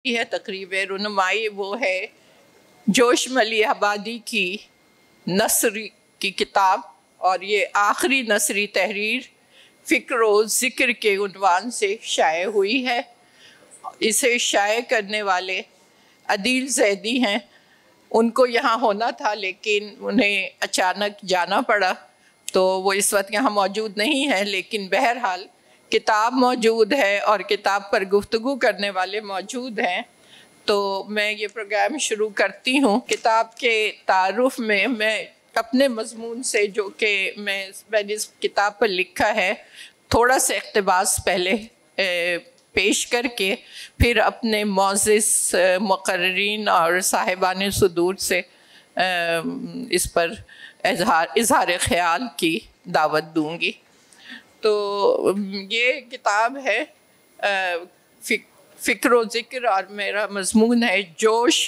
ہے تقریب رونمائی وہ ہے جوش ملی آبادی کی نثری کی کتاب، اور یہ آخری نثری تحریر فکر و ذکر کے عنوان سے شائع ہوئی ہے۔ اسے شائع کرنے والے عدیل زیدی ہیں۔ ان کو یہاں ہونا تھا لیکن انہیں اچانک جانا پڑا، تو وہ اس وقت یہاں موجود نہیں ہیں، لیکن بہرحال کتاب موجود ہے اور کتاب پر گفتگو کرنے والے موجود ہیں۔ تو میں یہ پروگرام شروع کرتی ہوں۔ کتاب کے تعارف میں اپنے مضمون سے، جو کہ میں نے اس کتاب پر لکھا ہے، تھوڑا سا اقتباس پہلے پیش کر کے پھر اپنے معزز مقررین اور صاحبان صدور سے اس پر اظہار خیال کی دعوت دوں گی۔ تو یہ کتاب ہے فکر و ذکر، اور میرا مضمون ہے جوش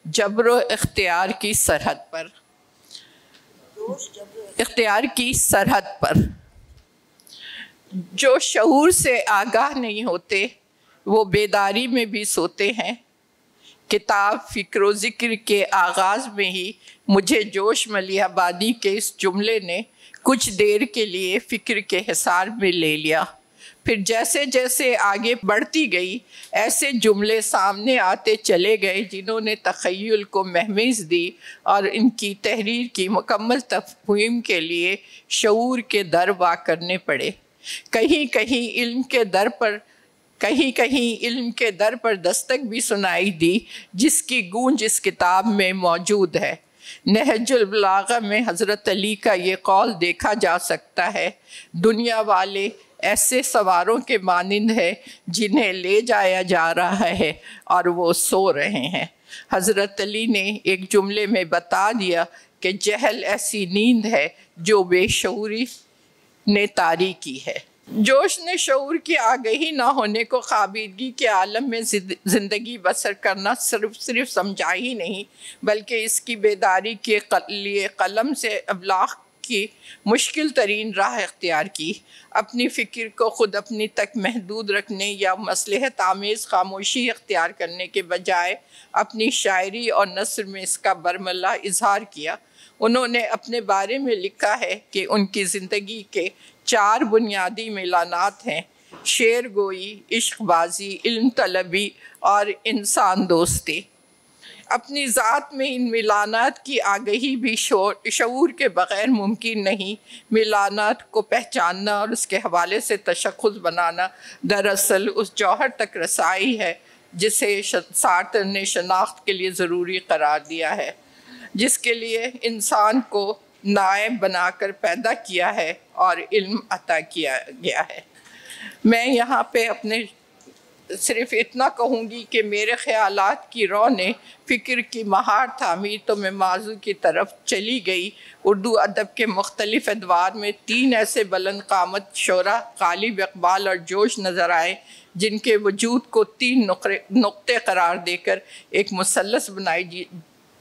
جبر و اختیار کی سرحد پر۔ اختیار کی سرحد پر۔ جو شعور سے آگاہ نہیں ہوتے وہ بیداری میں بھی سوتے ہیں۔ کتاب فکر و ذکر کے آغاز میں ہی مجھے جوش ملی آبادی کے اس جملے نے کچھ دیر کے لیے فکر کے حصار میں لے لیا۔ پھر جیسے جیسے آگے بڑھتی گئی ایسے جملے سامنے آتے چلے گئے جنہوں نے تخیل کو مہمیز دی، اور ان کی تحریر کی مکمل تفہیم کے لیے شعور کے در وا کرنے پڑے۔ کہیں کہیں علم کے در پر دستک بھی سنائی دی، جس کی گونج اس کتاب میں موجود ہے۔ نہج البلاغہ میں حضرت علی کا یہ قول دیکھا جا سکتا ہے، دنیا والے ایسے سواروں کے مانند ہے جنہیں لے جایا جا رہا ہے اور وہ سو رہے ہیں۔ حضرت علی نے ایک جملے میں بتا دیا کہ جہل ایسی نیند ہے جو بے شعوری نے طاری کی ہے۔ جوش نے شعور کی آگہی نہ ہونے کو خوابیدگی کے عالم میں زندگی بسر کرنا صرف سمجھا ہی نہیں، بلکہ اس کی بیداری کے لیے قلم سے ابلاغ کی مشکل ترین راہ اختیار کی۔ اپنی فکر کو خود اپنی تک محدود رکھنے یا مصلحت آمیز خاموشی اختیار کرنے کے بجائے اپنی شاعری اور نثر میں اس کا برملا اظہار کیا۔ انہوں نے اپنے بارے میں لکھا ہے کہ ان کی زندگی کے 4 بنیادی میلانات ہیں: شعر گوئی، عشق بازی، علم طلبی اور انسان دوستی۔ اپنی ذات میں ان میلانات کی آگہی بھی شعور کے بغیر ممکن نہیں۔ میلانات کو پہچاننا اور اس کے حوالے سے تشخص بنانا دراصل اس جوہر تک رسائی ہے جسے سارتر نے شناخت کے لیے ضروری قرار دیا ہے، جس کے لیے انسان کو نائب بنا کر پیدا کیا ہے اور علم عطا کیا گیا ہے۔ میں یہاں پہ صرف اتنا کہوں گی کہ میرے خیالات کی رو نے فکر کی مہار تھامی تو میں موضوع کی طرف چلی گئی۔ اردو ادب کے مختلف ادوار میں 3 ایسے بلند قامت شعراء غالب اقبال اور جوش نظر آئے جن کے وجود کو 3 نقطے قرار دے کر ایک مثلث بنائی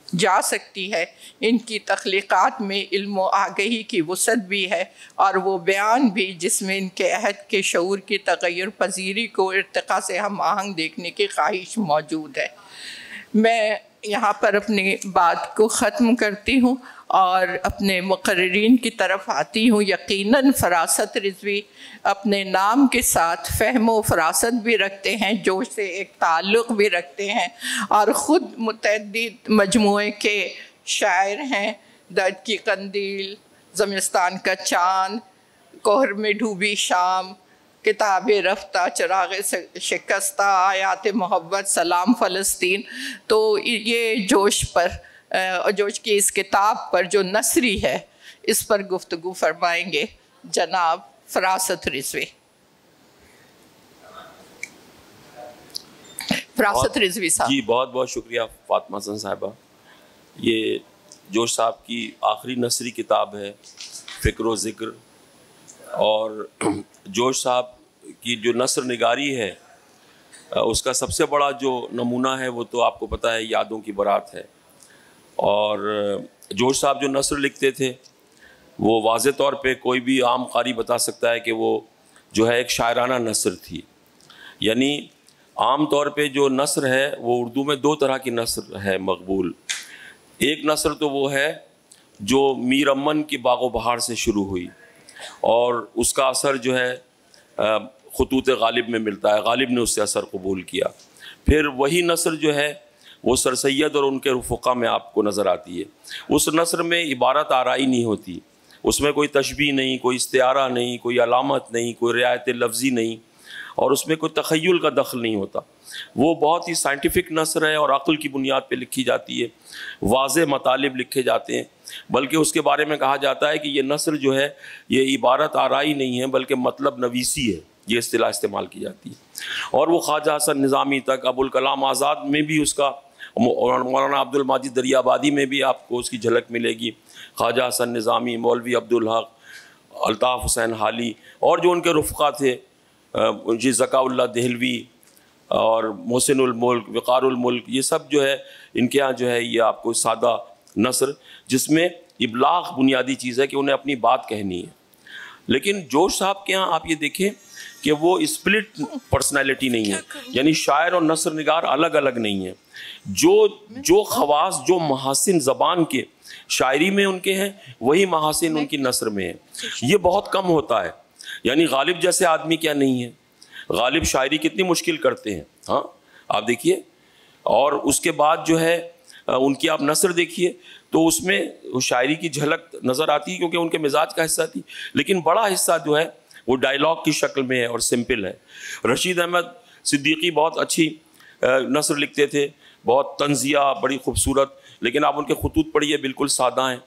جا سکتی ہے۔ ان کی تخلیقات میں علم و آگہی کی وسعت بھی ہے، اور وہ بیان بھی جس میں ان کے عہد کے شعور کی تغیر پذیری کو ارتقاء سے ہم آہنگ دیکھنے کی خواہش موجود ہے۔ میں یہاں پر اپنی بات کو ختم کرتی ہوں اور اپنے مقررین کی طرف آتی ہوں۔ یقیناً فراست رضوی اپنے نام کے ساتھ فہم و فراست بھی رکھتے ہیں، جوش سے ایک تعلق بھی رکھتے ہیں، اور خود متعدد مجموعے کے شاعر ہیں۔ درد کی قندیل، زمستان کا چاند، کوہر میں ڈوبی شام، کتاب رفتہ، چراغ شکستہ، آیات محبت، سلام فلسطین۔ تو یہ جوش کی اس کتاب پر جو نثری ہے اس پر گفتگو فرمائیں گے جناب فراست رضوی۔ فراست رضوی صاحب۔ جی بہت بہت شکریہ فاطمہ حسن صاحبہ۔ یہ جوش صاحب کی آخری نثری کتاب ہے فکر و ذکر، اور جوش صاحب کی جو نثر نگاری ہے اس کا سب سے بڑا جو نمونہ ہے وہ تو آپ کو پتہ ہے یادوں کی بارات ہے۔ اور جوش صاحب جو نثر لکھتے تھے وہ واضح طور پہ کوئی بھی عام قاری بتا سکتا ہے کہ وہ جو ہے ایک شاعرانہ نثر تھی، یعنی عام طور پہ جو نثر ہے وہ اردو میں دو طرح کی نثر ہے مقبول. ایک نثر تو وہ ہے جو میر امن کی باغ و بہار سے شروع ہوئی اور اس کا اثر جو ہے خطوط غالب میں ملتا ہے, غالب نے اس سے اثر قبول کیا. پھر وہی نثر جو ہے وہ سر سید اور ان کے رفقا میں آپ کو نظر آتی ہے. اس نثر میں عبارت آرائی نہیں ہوتی, اس میں کوئی تشبیہ نہیں, کوئی استعارہ نہیں, کوئی علامت نہیں, کوئی رعایت لفظی نہیں, اور اس میں کوئی تخیل کا دخل نہیں ہوتا. وہ بہت ہی سائنٹیفک نثر ہے اور عقل کی بنیاد پہ لکھی جاتی ہے, واضح مطالب لکھے جاتے ہیں. بلکہ اس کے بارے میں کہا جاتا ہے کہ یہ نثر جو ہے یہ عبارت آرائی نہیں ہے بلکہ مطلب نویسی ہے, یہ اصطلاح استعمال کی جاتی ہے. اور وہ خواجہ حسن نظامی تک, ابوالکلام آزاد میں بھی اس کا, مولانا عبد الماجد دریابادی میں بھی آپ کو اس کی جھلک ملے گی, خواجہ حسن نظامی, مولوی عبدالحق, الطاف حسین حالی اور جو ان کے رفقا تھے, جی ذکاء اللہ دہلوی اور محسن الملک, وقار الملک, یہ سب جو ہے ان کے ہاں جو ہے یہ آپ کو سادہ نثر جس میں ابلاغ بنیادی چیز ہے کہ انہیں اپنی بات کہنی ہے. لیکن جوش صاحب کے ہاں آپ یہ دیکھیں کہ وہ اسپلٹ پرسنالٹی نہیں ہے, یعنی شاعر اور نثر نگار الگ الگ نہیں ہیں. جو خواص, جو محاسن زبان کے شاعری میں ان کے ہیں وہی محاسن ان کی نثر میں ہیں. یہ بہت کم ہوتا ہے. یعنی غالب جیسے آدمی کیا نہیں ہے, غالب شاعری کتنی مشکل کرتے ہیں, ہاں آپ دیکھیے. اور اس کے بعد جو ہے ان کی آپ نثر دیکھیے تو اس میں شاعری کی جھلک نظر آتی ہے کیونکہ ان کے مزاج کا حصہ تھی, لیکن بڑا حصہ جو ہے وہ ڈائیلاگ کی شکل میں ہے اور سمپل ہے. رشید احمد صدیقی بہت اچھی نثر لکھتے تھے, بہت طنزیہ, بڑی خوبصورت, لیکن آپ ان کے خطوط پڑھیے بالکل سادہ ہیں.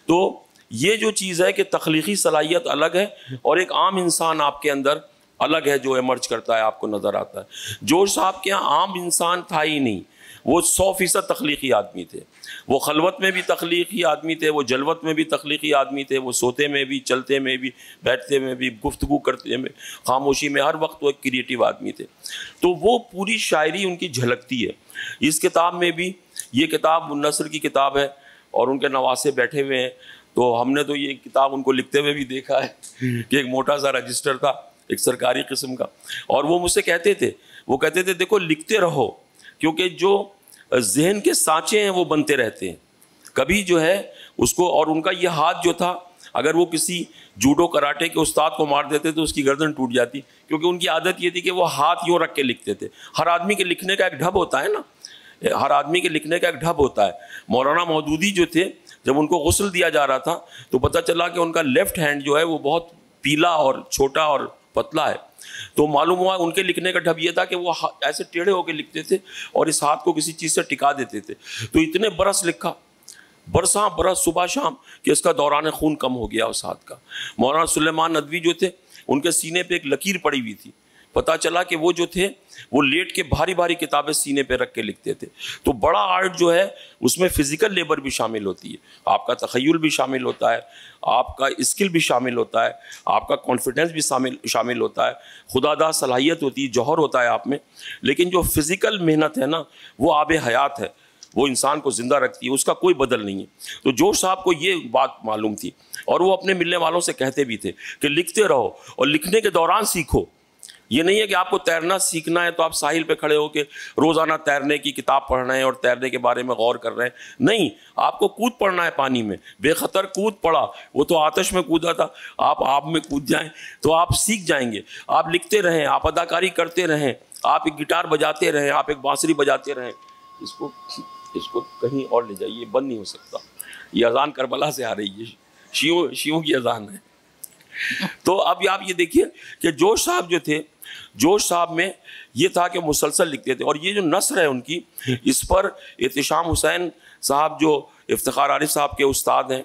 تو یہ جو چیز ہے کہ تخلیقی صلاحیت الگ ہے اور ایک عام انسان آپ کے اندر الگ ہے جو ایمرج کرتا ہے, آپ کو نظر آتا ہے. جوش صاحب کے یہاں عام انسان تھا ہی نہیں, وہ 100% تخلیقی آدمی تھے. وہ خلوت میں بھی تخلیقی آدمی تھے, وہ جلوت میں بھی تخلیقی آدمی تھے, وہ سوتے میں بھی, چلتے میں بھی, بیٹھتے میں بھی, گفتگو کرتے میں, خاموشی میں, ہر وقت وہ ایک کریٹیو آدمی تھے. تو وہ پوری شاعری ان کی جھلکتی ہے. اس کتاب میں بھی, یہ کتاب نثر کی کتاب ہے اور ان کے نواسے بیٹھے ہوئے ہیں, تو ہم نے تو یہ کتاب ان کو لکھتے ہوئے بھی دیکھا ہے کہ ایک موٹا سا رجسٹر تھا ایک سرکاری قسم کا, اور وہ مجھ سے کہتے تھے, وہ کہتے تھے دیکھو لکھتے رہو کیونکہ جو ذہن کے سانچے ہیں وہ بنتے رہتے ہیں. کبھی جو ہے اس کو, اور ان کا یہ ہاتھ جو تھا اگر وہ کسی جوڈو کراٹے کے استاد کو مار دیتے تو اس کی گردن ٹوٹ جاتی, کیونکہ ان کی عادت یہ تھی کہ وہ ہاتھ یوں رکھ کے لکھتے تھے. ہر آدمی کے لکھنے کا ایک ڈھب ہوتا ہے نا, ہر آدمی کے لکھنے کا ایک ڈھب ہوتا ہے. مولانا مودودی جو تھے جب ان کو غسل دیا جا رہا تھا تو پتہ چلا کہ ان کا لیفٹ ہینڈ جو ہے وہ بہت پیلا اور چھوٹا اور پتلا ہے. تو معلوم ہوا ان کے لکھنے کا ڈھب یہ تھا کہ وہ ایسے ٹیڑھے ہو کے لکھتے تھے اور اس ہاتھ کو کسی چیز سے ٹکا دیتے تھے. تو اتنے برس لکھا, برساں برس, صبح شام, کہ اس کا دوران خون کم ہو گیا اس ہاتھ کا. مولانا سلیمان ندوی جو تھے ان کے سینے پہ ایک لکیر پڑی ہوئی تھی. پتہ چلا کہ وہ جو تھے وہ لیٹ کے بھاری بھاری کتابیں سینے پہ رکھ کے لکھتے تھے. تو بڑا آرٹ جو ہے اس میں فزیکل لیبر بھی شامل ہوتی ہے, آپ کا تخیل بھی شامل ہوتا ہے, آپ کا اسکل بھی شامل ہوتا ہے, آپ کا کانفیڈنس بھی شامل ہوتا ہے, خداداد صلاحیت ہوتی ہے, جوہر ہوتا ہے آپ میں. لیکن جو فزیکل محنت ہے نا وہ آب حیات ہے, وہ انسان کو زندہ رکھتی ہے, اس کا کوئی بدل نہیں ہے. تو جوش صاحب کو یہ بات معلوم تھی اور وہ اپنے ملنے والوں سے کہتے بھی تھے کہ لکھتے رہو اور لکھنے کے دوران سیکھو. یہ نہیں ہے کہ آپ کو تیرنا سیکھنا ہے تو آپ ساحل پہ کھڑے ہو کے روزانہ تیرنے کی کتاب پڑھ رہے ہیں اور تیرنے کے بارے میں غور کر رہے ہیں. نہیں, آپ کو کود پڑنا ہے پانی میں, بے خطر کود پڑا. وہ تو آتش میں کودا تھا, آپ آب میں کود جائیں تو آپ سیکھ جائیں گے. آپ لکھتے رہیں, آپ اداکاری کرتے رہیں, آپ ایک گٹار بجاتے رہیں, آپ ایک بانسری بجاتے رہیں. اس کو کہیں اور لے جائیے, بند نہیں ہو سکتا. یہ اذان کربلا سے آ رہی ہے, شیعوں کی اذان ہے. تو اب آپ یہ دیکھیے کہ جوش صاحب جو تھے, جوش صاحب میں یہ تھا کہ مسلسل لکھتے تھے. اور یہ جو نثر ہے ان کی, اس پر احتشام حسین صاحب جو افتخار عارف صاحب کے استاد ہیں,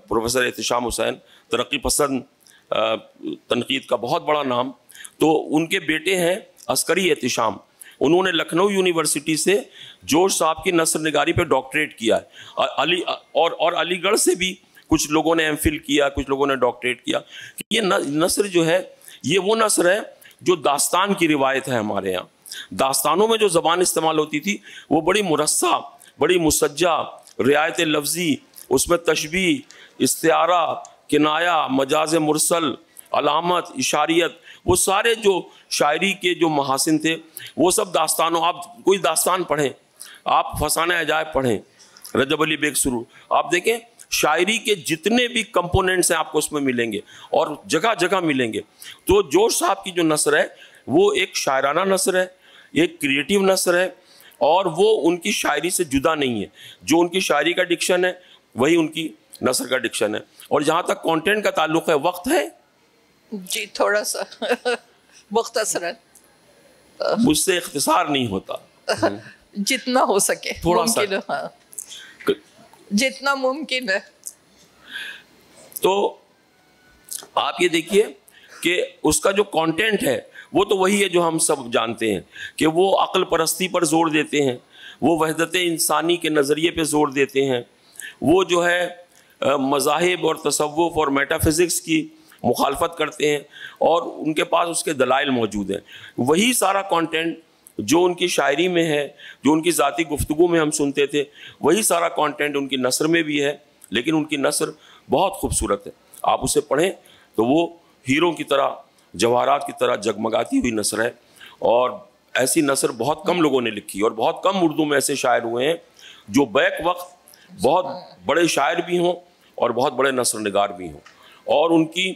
پروفیسر احتشام حسین, ترقی پسند تنقید کا بہت بڑا نام, تو ان کے بیٹے ہیں عسکری احتشام. انہوں نے لکھنؤ یونیورسٹی سے جوش صاحب کی نثر نگاری پہ ڈاکٹریٹ کیا ہے, اور علی گڑھ سے بھی کچھ لوگوں نے ایم فل کیا, کچھ لوگوں نے ڈاکٹریٹ کیا. یہ نثر جو ہے یہ وہ نثر ہے جو داستان کی روایت ہے ہمارے یہاں. داستانوں میں جو زبان استعمال ہوتی تھی وہ بڑی مرصع, بڑی مسجع, رعایت لفظی, اس میں تشبیہ, استعارہ, کنایہ, مجاز مرسل, علامت, اشاریت, وہ سارے جو شاعری کے جو محاسن تھے وہ سب داستانوں، آپ کوئی داستان پڑھیں، آپ فسانہ عجائب پڑھیں، رجب علی بیگ سرور، آپ دیکھیں شاعری کے جتنے بھی کمپوننٹس ہیں آپ کو اس میں ملیں گے اور جگہ جگہ ملیں گے. تو جوش صاحب کی جو نثر ہے وہ ایک شاعرانہ نثر ہے، ایک کریٹیو نثر ہے، اور وہ ان کی شاعری سے جدا نہیں ہے. جو ان کی شاعری کا ڈکشن ہے وہی ان کی نثر کا ڈکشن ہے. اور جہاں تک کانٹینٹ کا تعلق ہے، وقت ہے جی تھوڑا سا مختصراً مجھ سے اختصار نہیں ہوتا، جتنا ہو سکے تھوڑا سا ممکن، ہاں جتنا ممکن ہے. تو آپ یہ دیکھیے کہ اس کا جو کانٹینٹ ہے وہ تو وہی ہے جو ہم سب جانتے ہیں کہ وہ عقل پرستی پر زور دیتے ہیں، وہ وحدت انسانی کے نظریے پہ زور دیتے ہیں، وہ جو ہے مذاہب اور تصوف اور میٹا فزکس کی مخالفت کرتے ہیں، اور ان کے پاس اس کے دلائل موجود ہیں. وہی سارا کانٹینٹ جو ان کی شاعری میں ہے، جو ان کی ذاتی گفتگو میں ہم سنتے تھے، وہی سارا کانٹینٹ ان کی نثر میں بھی ہے. لیکن ان کی نثر بہت خوبصورت ہے، آپ اسے پڑھیں تو وہ ہیروں کی طرح، جواہرات کی طرح جگمگاتی ہوئی نثر ہے. اور ایسی نثر بہت کم لوگوں نے لکھی، اور بہت کم اردو میں ایسے شاعر ہوئے ہیں جو بیک وقت بہت بڑے شاعر بھی ہوں اور بہت بڑے نثر نگار بھی ہوں، اور ان کی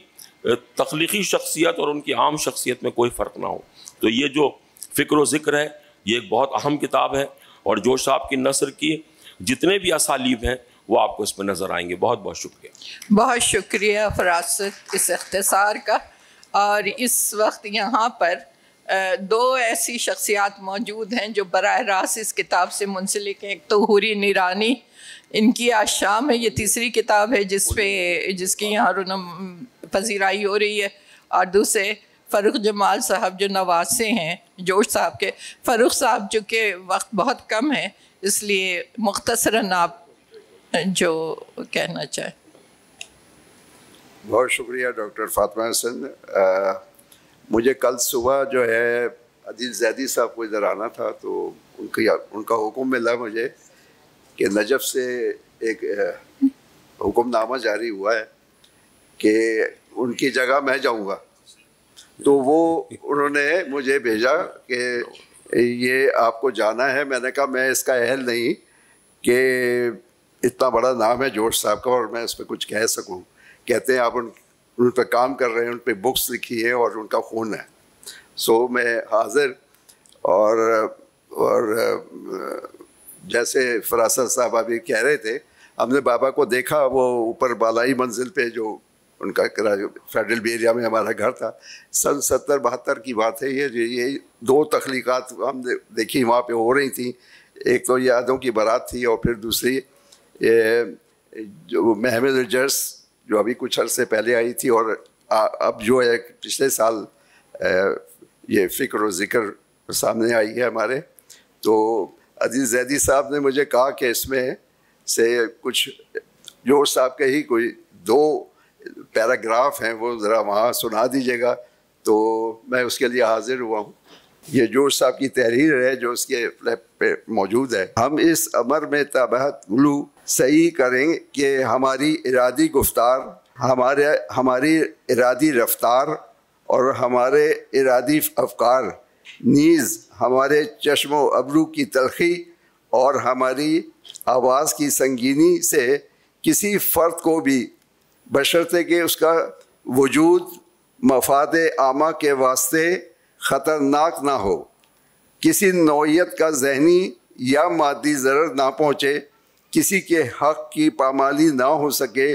تخلیقی شخصیت اور ان کی عام شخصیت میں کوئی فرق نہ ہو. تو یہ جو فکر و ذکر ہے یہ ایک بہت اہم کتاب ہے، اور جوش صاحب کی نثر کی جتنے بھی اسالیب ہیں وہ آپ کو اس میں نظر آئیں گے. بہت بہت شکریہ. بہت شکریہ فراست اس اختصار کا. اور اس وقت یہاں پر دو ایسی شخصیات موجود ہیں جو براہ راست اس کتاب سے منسلک ہیں. ایک تو حوری نورانی، ان کی آشام ہے، یہ تیسری کتاب ہے جس کی یہاں پذیرائی ہو رہی ہے، اور دوسرے فاروق جمال صاحب جو نواسے ہیں جوش صاحب کے. فاروق صاحب چونکہ وقت بہت کم ہے اس لیے مختصراً آپ جو کہنا چاہیں. بہت شکریہ ڈاکٹر فاطمہ حسن. مجھے کل صبح جو ہے عدیل زیدی صاحب کو ادھر آنا تھا، تو ان کا حکم ملا مجھے کہ نجف سے ایک حکم نامہ جاری ہوا ہے کہ ان کی جگہ میں جاؤں گا. تو وہ انہوں نے مجھے بھیجا کہ یہ آپ کو جانا ہے. میں نے کہا میں اس کا اہل نہیں کہ اتنا بڑا نام ہے جوش صاحب کا اور میں اس پہ کچھ کہہ سکوں. کہتے ہیں آپ ان پہ کام کر رہے ہیں، ان پہ بکس لکھی ہے اور ان کا خون ہے. سو میں حاضر. اور جیسے فراست صاحب ابھی کہہ رہے تھے، ہم نے بابا کو دیکھا، وہ اوپر بالائی منزل پہ جو ان کا فیڈرل بی ایریا میں ہمارا گھر تھا. سن 70-72 کی بات ہے. یہ دو تخلیقات ہم نے دیکھی وہاں پہ ہو رہی تھیں. ایک تو یادوں کی بارات تھی، اور پھر دوسری جو محمد الجرس جو ابھی کچھ عرصے پہلے آئی تھی، اور اب جو ہے پچھلے سال یہ فکر و ذکر سامنے آئی ہے ہمارے. تو عدیل زیدی صاحب نے مجھے کہا کہ اس میں سے کچھ جوش صاحب کے ہی کوئی 2 پیراگراف ہیں وہ ذرا وہاں سنا دیجیے گا. تو میں اس کے لیے حاضر ہوا ہوں. یہ جوش صاحب کی تحریر ہے جو اس کے فلیپ پہ موجود ہے. ہم اس امر میں تابعت گلو صحیح کریں کہ ہماری ارادی گفتار، ہماری ارادی رفتار اور ہمارے ارادی افکار، نیز ہمارے چشم و ابرو کی تلخی اور ہماری آواز کی سنگینی سے کسی فرد کو بھی بشرطے کہ اس کا وجود مفاد عامہ کے واسطے خطرناک نہ ہو، کسی نوعیت کا ذہنی یا مادی ضرر نہ پہنچے، کسی کے حق کی پامالی نہ ہو سکے،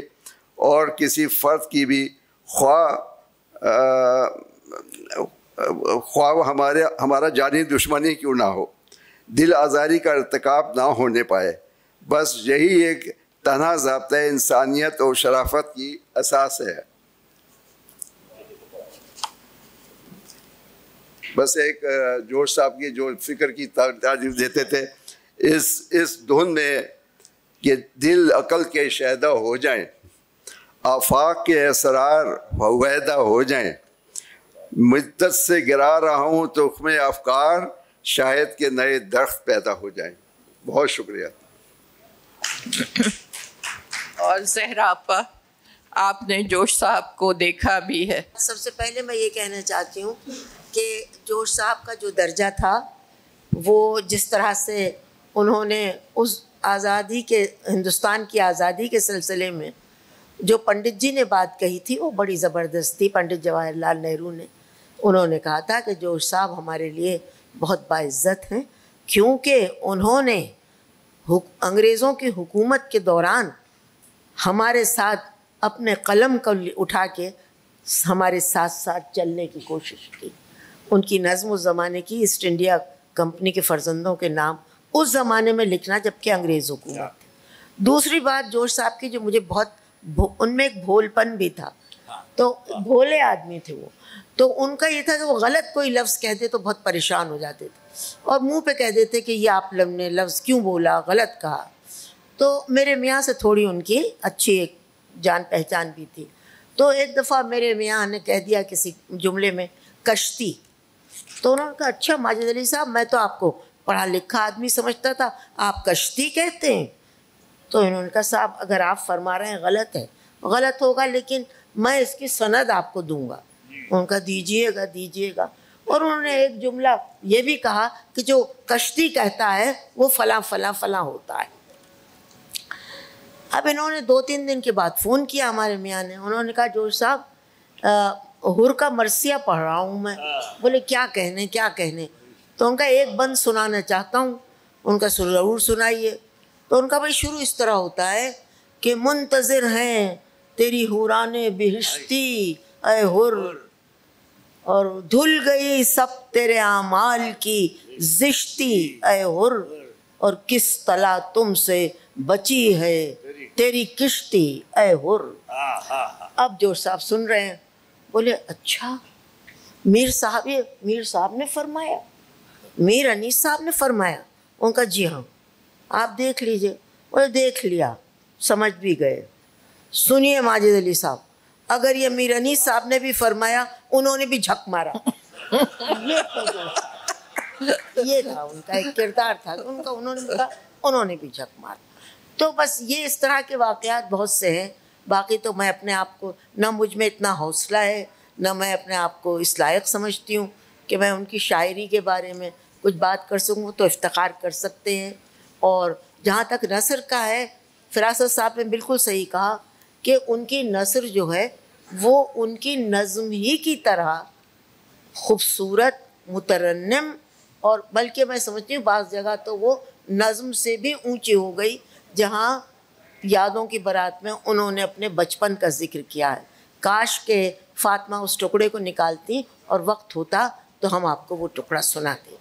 اور کسی فرد کی بھی خواہ ہمارا جانی دشمنی کیوں نہ ہو، دل آزاری کا ارتکاب نہ ہونے پائے. بس یہی ایک تنہا ضابطہ انسانیت اور شرافت کی اساس ہے. بس ایک جوش صاحب کی جو فکر کی تعریف دیتے تھے اس دھن میں کہ دل عقل کے شہدہ ہو جائیں، آفاق کے اسرار وحدہ ہو جائیں، مدت سے گرا رہا ہوں تو تخم افکار، شاید کے نئے درخت پیدا ہو جائیں. بہت شکریہ. اور زہرا آپا آپ نے جوش صاحب کو دیکھا بھی ہے۔ سب سے پہلے میں یہ کہنا چاہتی ہوں کہ جوش صاحب کا جو درجہ تھا وہ جس طرح سے انہوں نے اس آزادی کے ہندوستان کی آزادی کے سلسلے میں جو پنڈت جی نے بات کہی تھی وہ بڑی زبردست تھی۔ پنڈت جواہر لال نہرو نے انہوں نے کہا تھا کہ جوش صاحب ہمارے لیے بہت باعزت ہیں کیونکہ انہوں نے انگریزوں کی حکومت کے دوران ہمارے ساتھ اپنے قلم کو اٹھا کے ہمارے ساتھ ساتھ چلنے کی کوشش کی۔ ان کی نظم اس زمانے کی ایسٹ انڈیا کمپنی کے فرزندوں کے نام اس زمانے میں لکھنا جبکہ انگریز حکومت تھی۔ دوسری بات جوش صاحب کی جو مجھے بہت ان میں ایک بھول پن بھی تھا، تو بھولے آدمی تھے وہ، تو ان کا یہ تھا کہ وہ غلط کوئی لفظ کہتے تو بہت پریشان ہو جاتے تھے اور منہ پہ کہہ دیتے کہ یہ آپ نے لفظ کیوں بولا، غلط کہا۔ تو میرے میاں سے تھوڑی ان کی اچھی ایک جان پہچان بھی تھی، تو ایک دفعہ میرے میاں نے کہہ دیا کسی جملے میں کشتی، تو انہوں نے کہا اچھا ماجد علی صاحب میں تو آپ کو پڑھا لکھا آدمی سمجھتا تھا، آپ کشتی کہتے ہیں؟ تو انہوں نے کہا صاحب اگر آپ فرما رہے ہیں غلط ہے، غلط ہوگا لیکن میں اس کی سند آپ کو دوں گا۔ ان کا دیجیے گا اور انہوں نے ایک جملہ یہ بھی کہا کہ جو کشتی کہتا ہے وہ فلاں فلاں فلاں ہوتا ہے۔ اب انہوں نے 2-3 دن کے بعد فون کیا ہمارے میاں نے، انہوں نے کہا جوش صاحب حر کا مرثیہ پڑھ رہا ہوں میں۔ بولے کیا کہنے؟ تو ان کا ایک بند سنانا چاہتا ہوں۔ ان کا ضرور سنائیے۔ تو ان کا بھائی شروع اس طرح ہوتا ہے کہ منتظر ہیں تیری حوران بہشتی اے حر، اور دھل گئی سب تیرے اعمال کی زشتی اے حر، اور کس طلا تم سے بچی ہے تیری کشتی اے حر۔ اب جوش صاحب سن رہے ہیں، بولے اچھا میر صاحب نے فرمایا، میر انیس صاحب نے فرمایا؟ ان کا جی ہاں، آپ دیکھ لیجئے۔ بولے دیکھ لیا، سمجھ بھی گئے۔ سنیے ماجد علی صاحب، اگر یہ میر انیس صاحب نے بھی فرمایا انہوں نے بھی جھک مارا۔ یہ تھا ان کا ایک کردار تھا، انہوں نے کہا انہوں نے بھی جھک مارا۔ تو بس یہ اس طرح کے واقعات بہت سے ہیں۔ باقی تو میں اپنے آپ کو نہ مجھ میں اتنا حوصلہ ہے نہ میں اپنے آپ کو اس لائق سمجھتی ہوں کہ میں ان کی شاعری کے بارے میں کچھ بات کر سکوں، تو افتخار کر سکتے ہیں۔ اور جہاں تک نثر کا ہے، فراست صاحب نے بالکل صحیح کہا کہ ان کی نثر جو ہے وہ ان کی نظم ہی کی طرح خوبصورت، مترنم، اور بلکہ میں سمجھتی ہوں بعض جگہ تو وہ نظم سے بھی اونچی ہو گئی، جہاں یادوں کی بارات میں انہوں نے اپنے بچپن کا ذکر کیا ہے۔ کاش کہ فاطمہ اس ٹکڑے کو نکالتی اور وقت ہوتا تو ہم آپ کو وہ ٹکڑا سناتے۔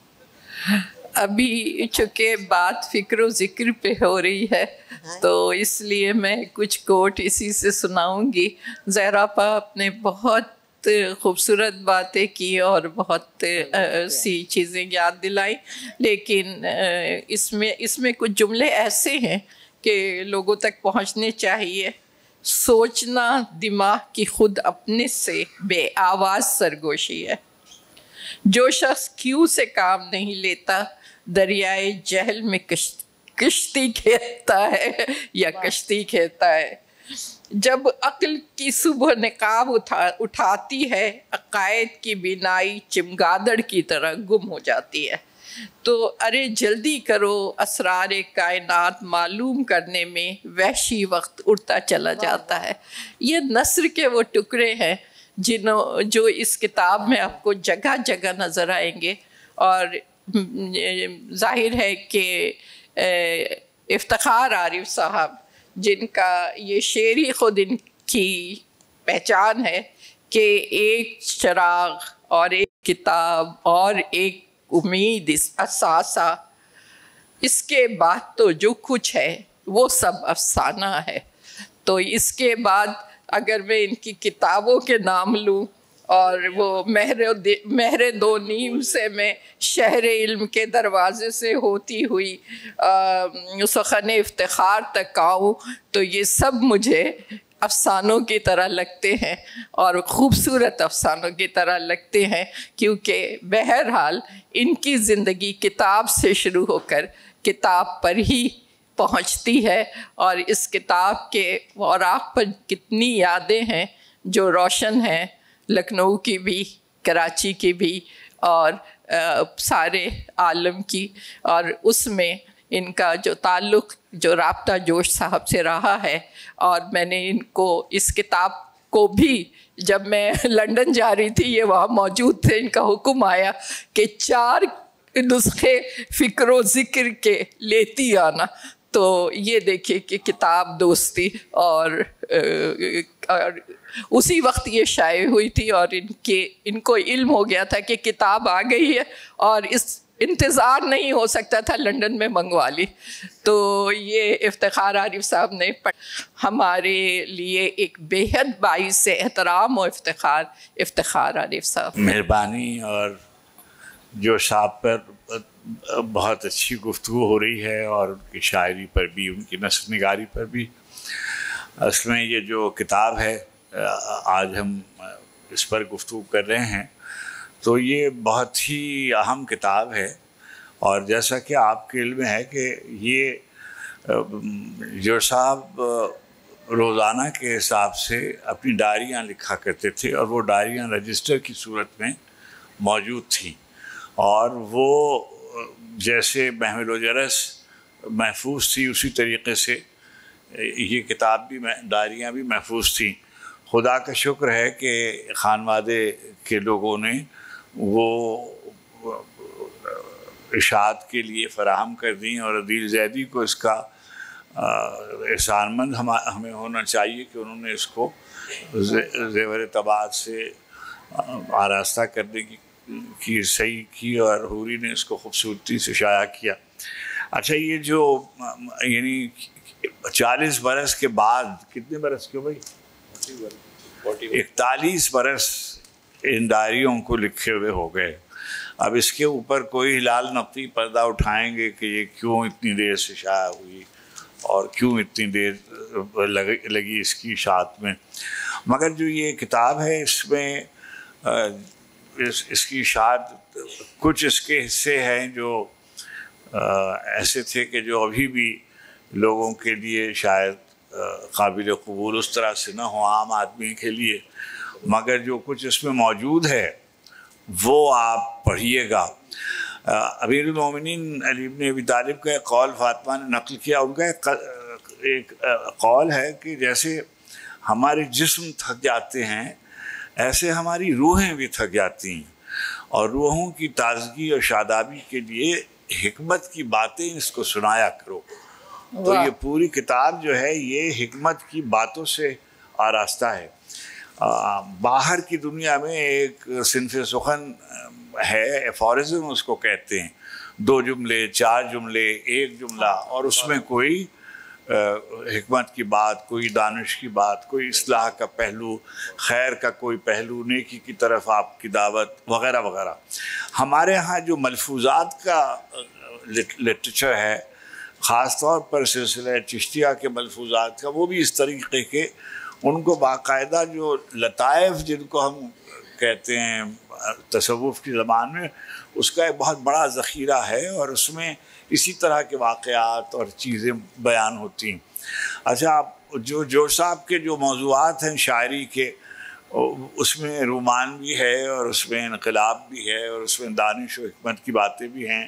ابھی چونکہ بات فکر و ذکر پہ ہو رہی ہے تو اس لیے میں کچھ کوٹ اسی سے سناؤں گی۔ زہرا آپ نے بہت خوبصورت باتیں کی اور بہت سی چیزیں یاد دلائیں، لیکن اس میں کچھ جملے ایسے ہیں کہ لوگوں تک پہنچنے چاہیے۔ سوچنا دماغ کی خود اپنے سے بے آواز سرگوشی ہے، جو شخص کیوں سے کام نہیں لیتا دریائے جہل میں کشتی کھیتا ہے یا کشتی کھیتا ہے۔ جب عقل کی صبح نقاب اٹھاتی ہے، عقائد کی بینائی چمگادڑ کی طرح گم ہو جاتی ہے۔ تو ارے جلدی کرو، اسرار کائنات معلوم کرنے میں وحشی وقت اڑتا چلا جاتا ہے۔ یہ نثر کے وہ ٹکڑے ہیں جو اس کتاب میں آپ کو جگہ جگہ نظر آئیں گے، اور ظاہر ہے کہ افتخار عارف صاحب جن کا یہ شعر ہی خود ان کی پہچان ہے کہ ایک چراغ اور ایک کتاب اور ایک امید اثاثہ، اس کے بعد تو جو کچھ ہے وہ سب افسانہ ہے۔ تو اس کے بعد اگر میں ان کی کتابوں کے نام لوں، اور وہ مہر دو نیم سے میں شہر علم کے دروازے سے ہوتی ہوئی سخن افتخار تک آؤں، تو یہ سب مجھے افسانوں کی طرح لگتے ہیں اور خوبصورت افسانوں کی طرح لگتے ہیں، کیونکہ بہرحال ان کی زندگی کتاب سے شروع ہو کر کتاب پر ہی پہنچتی ہے، اور اس کتاب کے اوراق پر کتنی یادیں ہیں جو روشن ہیں، لکھنؤ کی بھی، کراچی کی بھی، اور سارے عالم کی. اور اس میں ان کا جو تعلق، جو رابطہ جوش صاحب سے رہا ہے. اور میں نے ان کو اس کتاب کو بھی، جب میں لنڈن جا رہی تھی یہ وہاں موجود تھے، ان کا حکم آیا کہ 4 نسخے فکر و ذکر کے لیتی آنا. تو یہ دیکھیے کہ کتاب دوستی، اور اسی وقت یہ شائع ہوئی تھی، اور ان کو علم ہو گیا تھا کہ کتاب آ گئی ہے، اور اس انتظار نہیں ہو سکتا تھا، لنڈن میں منگوا لی. تو یہ افتخار عارف صاحب نے ہمارے لیے ایک بے حد باعث احترام و افتخار عارف صاحب. مہربانی. اور جو صاحب پر بہت اچھی گفتگو ہو رہی ہے، اور ان کی شاعری پر بھی، ان کی نثر نگاری پر بھی. اصل میں یہ جو کتاب ہے آج ہم اس پر گفتگو کر رہے ہیں، تو یہ بہت ہی اہم کتاب ہے. اور جیسا کہ آپ کے علم میں ہے کہ یہ جو صاحب روزانہ کے حساب سے اپنی ڈائریاں لکھا کرتے تھے، اور وہ ڈائریاں رجسٹر کی صورت میں موجود تھیں، اور وہ جیسے محمل و جرس محفوظ تھی، اسی طریقے سے یہ کتاب بھی، ڈائریاں بھی محفوظ تھیں. خدا کا شکر ہے کہ خانوادے کے لوگوں نے وہ اشاعت کے لیے فراہم کر دیں، اور عدیل زیدی کو اس کا احسان مند ہمیں ہونا چاہیے کہ انہوں نے اس کو زیور طباعت سے آراستہ کرنے کی صحیح کی، اور حوری نے اس کو خوبصورتی سے شائع کیا. اچھا، یہ جو یعنی 40 برس کے بعد، کتنے برس کے بھائی؟ 41 برس ان ڈائریوں کو لکھے ہوئے ہو گئے. اب اس کے اوپر کوئی ہلال نقطی پردہ اٹھائیں گے کہ یہ کیوں اتنی دیر سے شائع ہوئی، اور کیوں اتنی دیر لگی اس کی اشاعت میں. مگر جو یہ کتاب ہے، اس میں اس کی اشاعت، کچھ اس کے حصے ہیں جو ایسے تھے کہ جو ابھی بھی لوگوں کے لیے شاید قابل قبول اس طرح سے نہ ہو عام آدمی کے لیے، مگر جو کچھ اس میں موجود ہے وہ آپ پڑھیے گا. امیر المومنین علی بن ابی طالب کا ایک قول فاطمہ نے نقل کیا. ان کا ایک قول ہے کہ جیسے ہمارے جسم تھک جاتے ہیں، ایسے ہماری روحیں بھی تھک جاتی ہیں، اور روحوں کی تازگی اور شادابی کے لیے حکمت کی باتیں اس کو سنایا کرو. تو یہ پوری کتاب جو ہے یہ حکمت کی باتوں سے آراستہ ہے. باہر کی دنیا میں ایک صنف سخن ہے، ایفورزم اس کو کہتے ہیں، 2 جملے 4 جملے 1 جملہ، اور اس میں کوئی حکمت کی بات، کوئی دانش کی بات، کوئی اصلاح کا پہلو، خیر کا کوئی پہلو، نیکی کی طرف آپ کی دعوت وغیرہ وغیرہ. ہمارے ہاں جو ملفوظات کا لٹریچر ہے، خاص طور پر سلسلہ چشتیہ کے ملفوظات کا، وہ بھی اس طریقے کے، ان کو باقاعدہ جو لطائف جن کو ہم کہتے ہیں تصوف کی زبان میں، اس کا ایک بہت بڑا ذخیرہ ہے، اور اس میں اسی طرح کے واقعات اور چیزیں بیان ہوتی ہیں. اچھا، جو جوش صاحب کے جو موضوعات ہیں شاعری کے، اس میں رومان بھی ہے، اور اس میں انقلاب بھی ہے، اور اس میں دانش و حکمت کی باتیں بھی ہیں،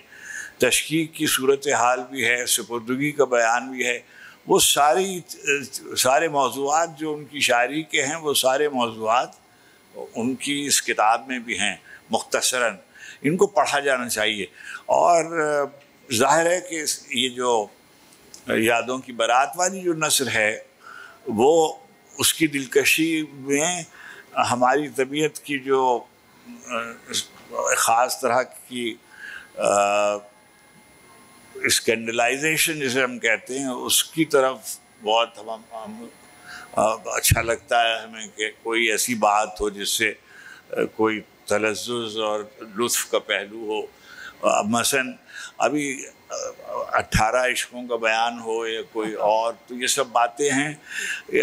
تشکیک کی صورتحال بھی ہے، سپردگی کا بیان بھی ہے. وہ سارے موضوعات جو ان کی شاعری کے ہیں، وہ سارے موضوعات ان کی اس کتاب میں بھی ہیں مختصراً. ان کو پڑھا جانا چاہیے. اور ظاہر ہے کہ یہ جو یادوں کی بارات والی جو نثر ہے، وہ اس کی دلکشی میں ہماری طبیعت کی جو خاص طرح کی اسکینڈلائزیشن جسے ہم کہتے ہیں، اس کی طرف بہت اچھا لگتا ہے ہمیں کہ کوئی ایسی بات ہو جس سے کوئی تلذذ اور لطف کا پہلو ہو. مثلاً ابھی 18 عشقوں کا بیان ہو یا کوئی اور، تو یہ سب باتیں ہیں.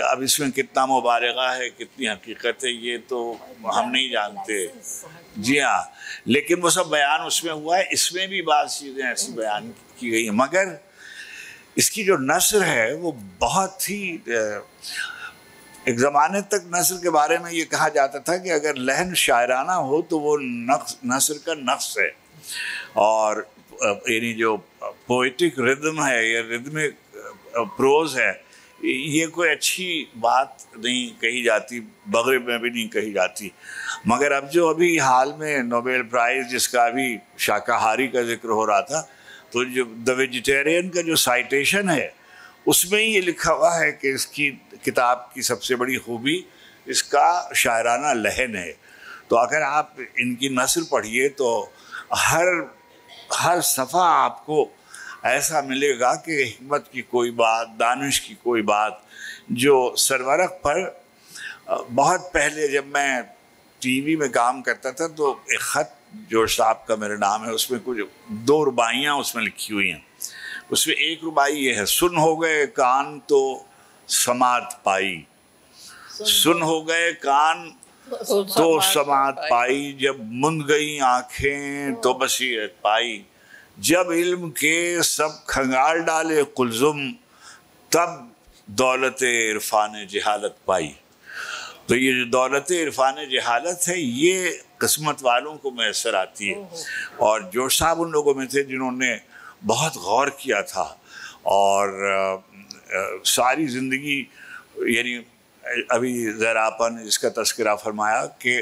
اب اس میں کتنا مبالغہ ہے، کتنی حقیقت ہے، یہ تو ہم نہیں جانتے. جی ہاں، لیکن وہ سب بیان اس میں ہوا ہے. اس میں بھی بعض چیزیں ایسی بیان کی گئی ہیں، مگر اس کی جو نثر ہے وہ بہت ہی ایک زمانے تک نثر کے بارے میں یہ کہا جاتا تھا کہ اگر لحن شاعرانہ ہو تو وہ نثر کا نقص ہے، اور یعنی جو پوئٹک ردم ہے یا ردمک پروز ہے یہ کوئی اچھی بات نہیں کہی جاتی، مغرب میں بھی نہیں کہی جاتی. مگر اب جو ابھی حال میں نوبیل پرائز جس کا ابھی شاکاہاری کا ذکر ہو رہا تھا، تو جو دا ویجیٹیرین کا جو سائٹیشن ہے اس میں یہ لکھا ہوا ہے کہ اس کی کتاب کی سب سے بڑی خوبی اس کا شاعرانہ لحن ہے. تو اگر آپ ان کی نثر پڑھیے تو ہر صفحہ آپ کو ایسا ملے گا کہ حکمت کی کوئی بات، دانش کی کوئی بات. جو سرورق پر بہت پہلے جب میں ٹی وی میں کام کرتا تھا تو ایک خط جوش صاحب کا میرا نام ہے، اس میں کچھ 2 رباعیاں اس میں لکھی ہوئی ہیں. اس میں ایک رباعی یہ ہے: سن ہو گئے کان تو سماعت پائی، سن ہو گئے کان تو سماعت پائی، جب مند گئی آنکھیں تو بصیرت پائی، جب علم کے سب کھنگال ڈالے قلزم تب دولت عرفان جہالت پائی. تو یہ جو دولت عرفان جہالت ہے یہ قسمت والوں کو میسر آتی ہے. اور جوش صاحب ان لوگوں میں تھے جنہوں نے بہت غور کیا تھا اور ساری زندگی، یعنی ابھی ذرا آپ نے اس کا تذکرہ فرمایا کہ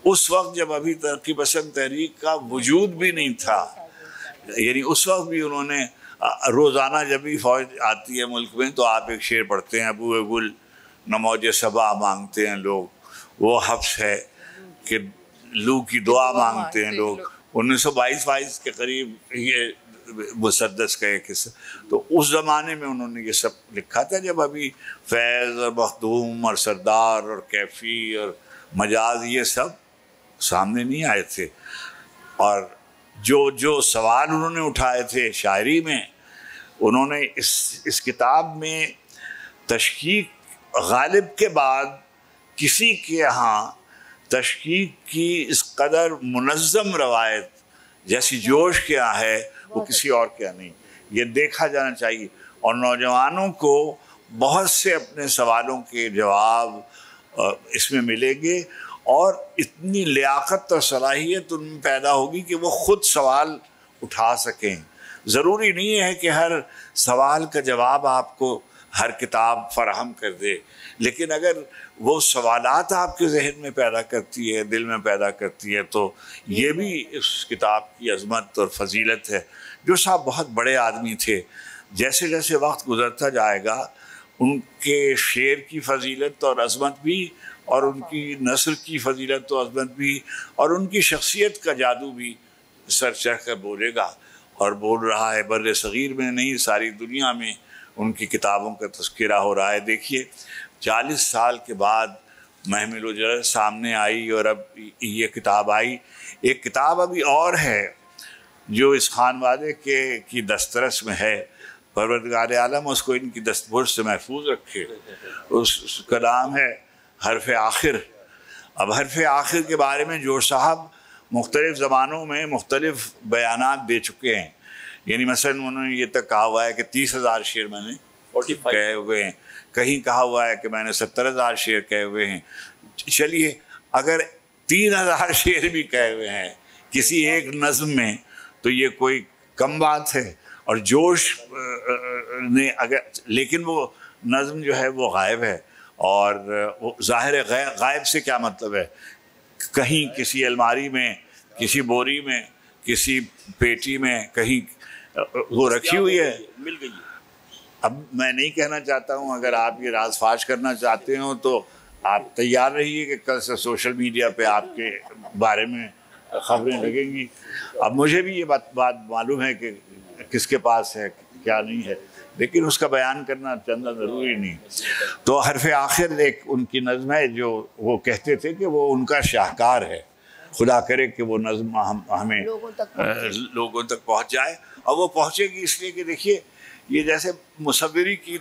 اس وقت جب ابھی ترقی پسند تحریک کا وجود بھی نہیں تھا، یعنی اس وقت بھی انہوں نے روزانہ جب بھی فوج آتی ہے ملک میں تو آپ ایک شعر پڑھتے ہیں: ابو گل نہ موج صبا مانگتے ہیں لوگ، وہ حبس ہے کہ لو کی دعا مانگتے ہیں لوگ. 1922 کے قریب یہ مسدس کا ایک حصہ. تو اس زمانے میں انہوں نے یہ سب لکھا تھا جب ابھی فیض اور مخدوم اور سردار اور کیفی اور مجاز یہ سب سامنے نہیں آئے تھے. اور جو سوال انہوں نے اٹھائے تھے شاعری میں، انہوں نے اس کتاب میں تشکیک غالب کے بعد کسی کے ہاں تشکیک کی اس قدر منظم روایت جیسی جوش کے یہاں ہے وہ کسی اور کے یہاں نہیں. یہ دیکھا جانا چاہیے. اور نوجوانوں کو بہت سے اپنے سوالوں کے جواب اس میں ملیں گے، اور اتنی لیاقت اور صلاحیت ان میں پیدا ہوگی کہ وہ خود سوال اٹھا سکیں. ضروری نہیں ہے کہ ہر سوال کا جواب آپ کو ہر کتاب فراہم کر دے، لیکن اگر وہ سوالات آپ کے ذہن میں پیدا کرتی ہے، دل میں پیدا کرتی ہے، تو یہ بھی اس کتاب کی عظمت اور فضیلت ہے. جو صاحب بہت بڑے آدمی تھے. جیسے جیسے وقت گزرتا جائے گا ان کے شعر کی فضیلت اور عظمت بھی، اور ان کی نثر کی فضیلت و عظمت بھی، اور ان کی شخصیت کا جادو بھی سر چڑھ کر بولے گا، اور بول رہا ہے. بر صغیر میں نہیں، ساری دنیا میں ان کی کتابوں کا تذکرہ ہو رہا ہے. دیکھیے 40 سال کے بعد محمل اجرت سامنے آئی اور اب یہ کتاب آئی. ایک کتاب ابھی اور ہے جو اس خانوادے کی دسترس میں ہے. پروردگار عالم اس کو ان کی دستبرد سے محفوظ رکھے. اس کا نام ہے حرف آخر. اب حرف آخر کے بارے میں جوش صاحب مختلف زمانوں میں مختلف بیانات دے چکے ہیں. یعنی مثلا انہوں نے یہ تک کہا ہوا ہے کہ 30,000 شعر میں نے کہے ہوئے ہیں، کہیں کہا ہوا ہے کہ میں نے 70,000 شعر کہے ہوئے ہیں. چلیے اگر 3,000 شعر بھی کہے ہوئے ہیں کسی ایک نظم میں تو یہ کوئی کم بات ہے. اور جوش نے اگر، لیکن وہ نظم جو ہے وہ غائب ہے. اور وہ ظاہر غائب سے کیا مطلب ہے؟ کہیں کسی الماری میں، کسی بوری میں، کسی پیٹی میں کہیں وہ رکھی ہوئی ہے، مل گئی. اب میں نہیں کہنا چاہتا ہوں، اگر آپ یہ راز فاش کرنا چاہتے ہوں تو آپ تیار رہیے کہ کل سے سوشل میڈیا پہ آپ کے بارے میں خبریں لگیں گی. اب مجھے بھی یہ بات معلوم ہے کہ کس کے پاس ہے کیا نہیں ہے، لیکن اس کا بیان کرنا چندہ ضروری نہیں. تو حرف آخر ایک ان کی نظم ہے جو وہ کہتے تھے کہ وہ ان کا شاہکار ہے. خدا کرے کہ وہ نظم ہمیں لوگوں تک پہنچ جائے. اور وہ پہنچے گی اس لیے کہ دیکھیے یہ جیسے مصوری کی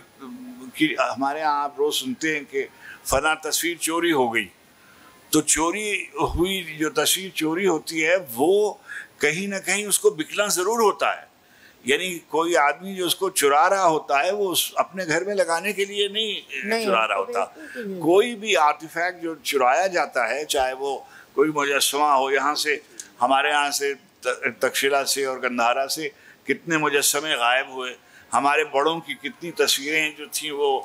ہمارے ہاں آپ روز سنتے ہیں کہ فلاں تصویر چوری ہو گئی. تو چوری ہوئی جو تصویر چوری ہوتی ہے وہ کہیں نہ کہیں اس کو بکنا ضرور ہوتا ہے. یعنی کوئی آدمی جو اس کو چرا رہا ہوتا ہے وہ اپنے گھر میں لگانے کے لیے نہیں چرا رہا ہوتا. کوئی بھی آرٹیفیکٹ جو چرایا جاتا ہے، چاہے وہ کوئی مجسمہ ہو، یہاں سے ہمارے یہاں سے تکشیلہ سے اور گندھارا سے کتنے مجسمے غائب ہوئے، ہمارے بڑوں کی کتنی تصویریں جو تھیں وہ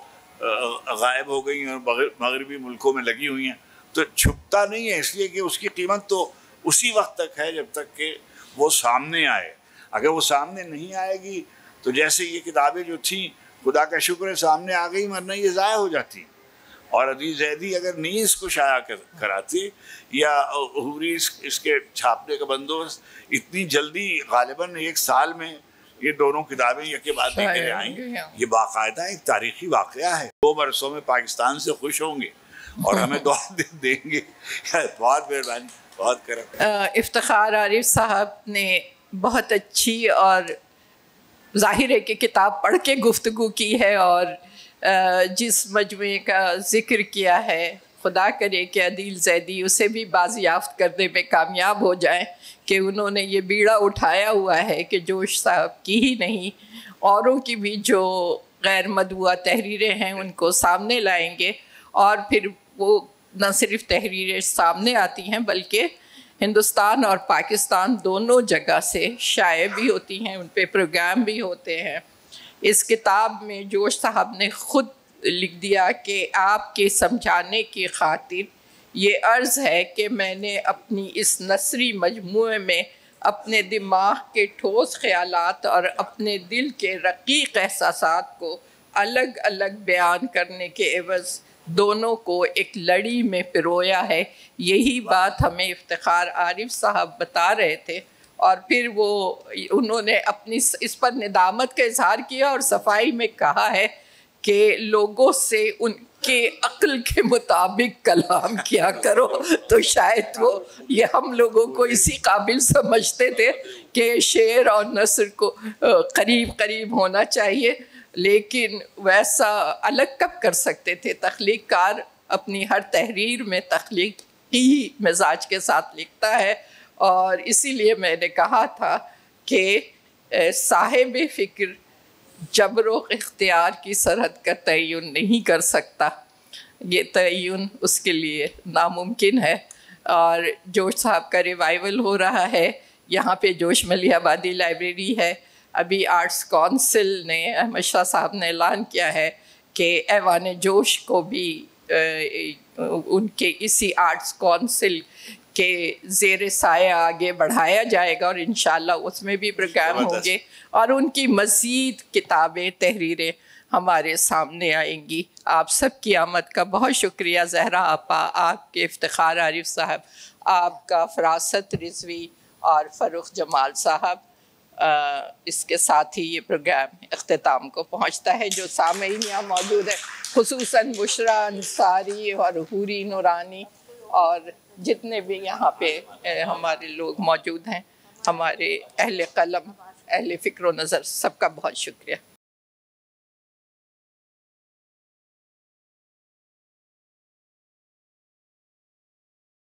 غائب ہو گئی اور مغربی ملکوں میں لگی ہوئی ہیں. تو چھپتا نہیں ہے، اس لیے کہ اس کی قیمت تو اسی وقت تک ہے جب تک کہ وہ سامنے آئے. اگر وہ سامنے نہیں آئے گی تو جیسے یہ کتابیں جو تھیں خدا کا شکر ہے سامنے آ گئی، ورنہ یہ ضائع ہو جاتی. اور عزیز زیدی اگر نہیں اس کو شائع کراتے یا حوری اس کے چھاپنے کا بندوبست، اتنی جلدی غالباً 1 سال میں یہ دونوں کتابیں یکے بعد دیکھے آئیں. یہ باقاعدہ ایک تاریخی واقعہ ہے. 2 برسوں میں پاکستان سے خوش ہوں گے اور ہمیں دعا دیں گے. بہت مہربانی، بہت کرم. افتخار عارف صاحب نے بہت اچھی اور ظاہر ہے کہ کتاب پڑھ کے گفتگو کی ہے، اور جس مجموعے کا ذکر کیا ہے خدا کرے کہ عدیل زیدی اسے بھی بازیافت کرنے میں کامیاب ہو جائیں کہ انہوں نے یہ بیڑا اٹھایا ہوا ہے کہ جوش صاحب کی ہی نہیں اوروں کی بھی جو غیر مطبوعہ تحریریں ہیں ان کو سامنے لائیں گے، اور پھر وہ نہ صرف تحریریں سامنے آتی ہیں بلکہ ہندوستان اور پاکستان دونوں جگہ سے شائع بھی ہوتی ہیں، ان پہ پروگرام بھی ہوتے ہیں. اس کتاب میں جوش صاحب نے خود لکھ دیا کہ آپ کے سمجھانے کی خاطر یہ عرض ہے کہ میں نے اپنی اس نثری مجموعے میں اپنے دماغ کے ٹھوس خیالات اور اپنے دل کے رقیق احساسات کو الگ الگ بیان کرنے کے عوض دونوں کو ایک لڑی میں پرویا ہے. یہی بات ہمیں افتخار عارف صاحب بتا رہے تھے، اور پھر انہوں نے اپنی اس پر ندامت کا اظہار کیا اور صفائی میں کہا ہے کہ لوگوں سے ان کے عقل کے مطابق کلام کیا کرو. تو شاید وہ یہ ہم لوگوں کو اسی قابل سمجھتے تھے کہ شعر اور نثر کو قریب قریب ہونا چاہیے، لیکن ویسا الگ کب کر سکتے تھے. تخلیق کار اپنی ہر تحریر میں تخلیقی مزاج کے ساتھ لکھتا ہے، اور اسی لیے میں نے کہا تھا کہ صاحب فکر جبر و اختیار کی سرحد کا تعین نہیں کر سکتا، یہ تعین اس کے لیے ناممکن ہے. اور جوش صاحب کا ریوائول ہو رہا ہے. یہاں پہ جوش ملیح آبادی لائبریری ہے. ابھی آرٹس کونسل نے، احمد شاہ صاحب نے اعلان کیا ہے کہ ایوان جوش کو بھی ان کے اسی آرٹس کونسل کے زیر سایہ آگے بڑھایا جائے گا، اور انشاءاللہ اس میں بھی پروگرام ہوں گے اور ان کی مزید کتابیں تحریریں ہمارے سامنے آئیں گی. آپ سب کی آمد کا بہت شکریہ. زہرا آپا، آپ کے افتخار عارف صاحب، آپ کا فراست رضوی اور فروخ جمال صاحب. اس کے ساتھ ہی یہ پروگرام اختتام کو پہنچتا ہے. جو سامعین یہاں موجود ہیں، خصوصاً بشرا انصاری اور حوری نورانی اور جتنے بھی یہاں پہ ہمارے لوگ موجود ہیں، ہمارے اہل قلم، اہل فکر و نظر، سب کا بہت شکریہ.